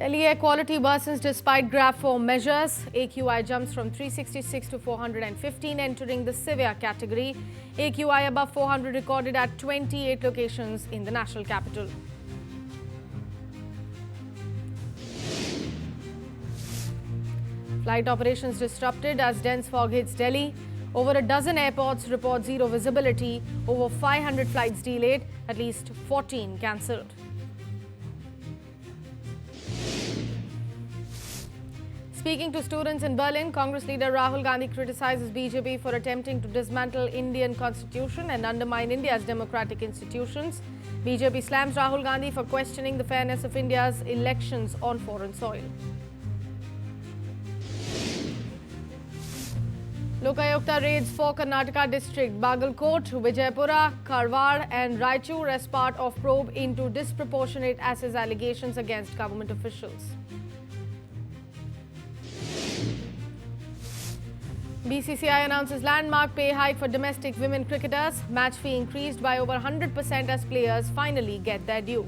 Delhi air quality worsens despite GRAP-4 measures. AQI jumps from 366 to 415, entering the severe category. AQI above 400 recorded at 28 locations in the national capital. Flight operations disrupted as dense fog hits Delhi. Over a dozen airports report zero visibility. Over 500 flights delayed, at least 14 cancelled. Speaking to students in Berlin, Congress leader Rahul Gandhi criticizes BJP for attempting to dismantle Indian constitution and undermine India's democratic institutions. BJP slams Rahul Gandhi for questioning the fairness of India's elections on foreign soil. Lokayukta raids 4 Karnataka district, Bagalkot, Vijaypura, Karwar and Raichur as part of probe into disproportionate assess allegations against government officials. BCCI announces landmark pay hike for domestic women cricketers. Match fee increased by over 100% as players finally get their due.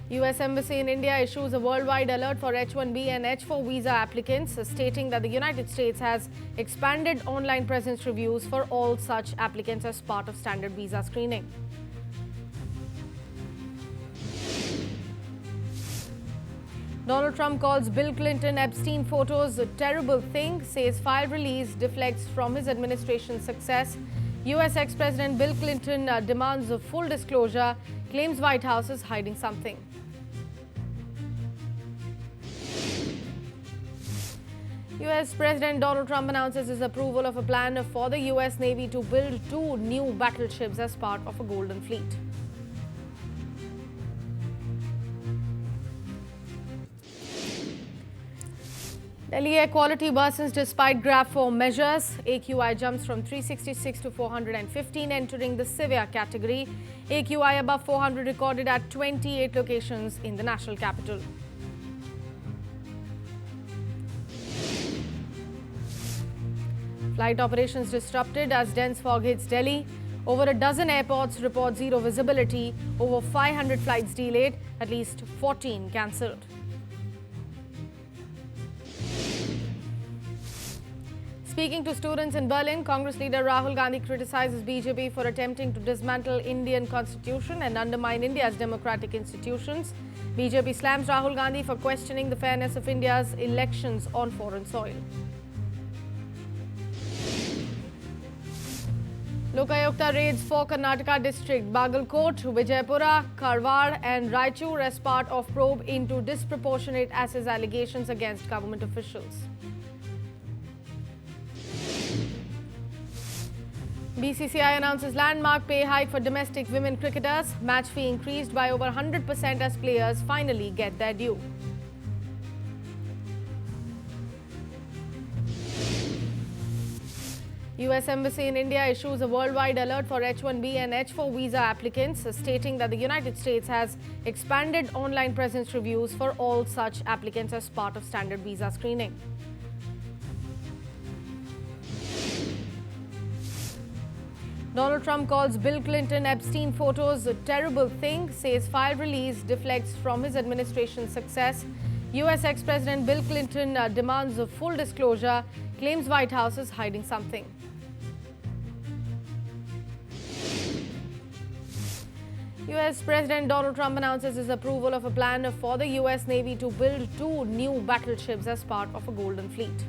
US Embassy in India issues a worldwide alert for H-1B and H-4 visa applicants, stating that the United States has expanded online presence reviews for all such applicants as part of standard visa screening. Donald Trump calls Bill Clinton Epstein photos a terrible thing, says file release deflects from his administration's success. US ex-President Bill Clinton demands a full disclosure, claims White House is hiding something. US President Donald Trump announces his approval of a plan for the US Navy to build 2 new battleships as part of a Golden Fleet. Delhi air quality worsens despite GRAP-4 measures. AQI jumps from 366 to 415, entering the severe category. AQI above 400 recorded at 28 locations in the national capital. Flight operations disrupted as dense fog hits Delhi. Over a dozen airports report zero visibility. Over 500 flights delayed, at least 14 cancelled. Speaking to students in Berlin, Congress leader Rahul Gandhi criticizes BJP for attempting to dismantle Indian constitution and undermine India's democratic institutions. BJP slams Rahul Gandhi for questioning the fairness of India's elections on foreign soil. Lokayukta raids 4 Karnataka district, Bagalkot, Vijaypura, Karwar and Raichur as part of probe into disproportionate assess allegations against government officials. BCCI announces landmark pay hike for domestic women cricketers. Match fee increased by over 100% as players finally get their due. US Embassy in India issues a worldwide alert for H-1B and H-4 visa applicants, stating that the United States has expanded online presence reviews for all such applicants as part of standard visa screening. Donald Trump calls Bill Clinton Epstein photos a terrible thing, says file release deflects from his administration's success. US ex-President Bill Clinton demands a full disclosure, claims White House is hiding something. US President Donald Trump announces his approval of a plan for the US Navy to build 2 new battleships as part of a Golden Fleet.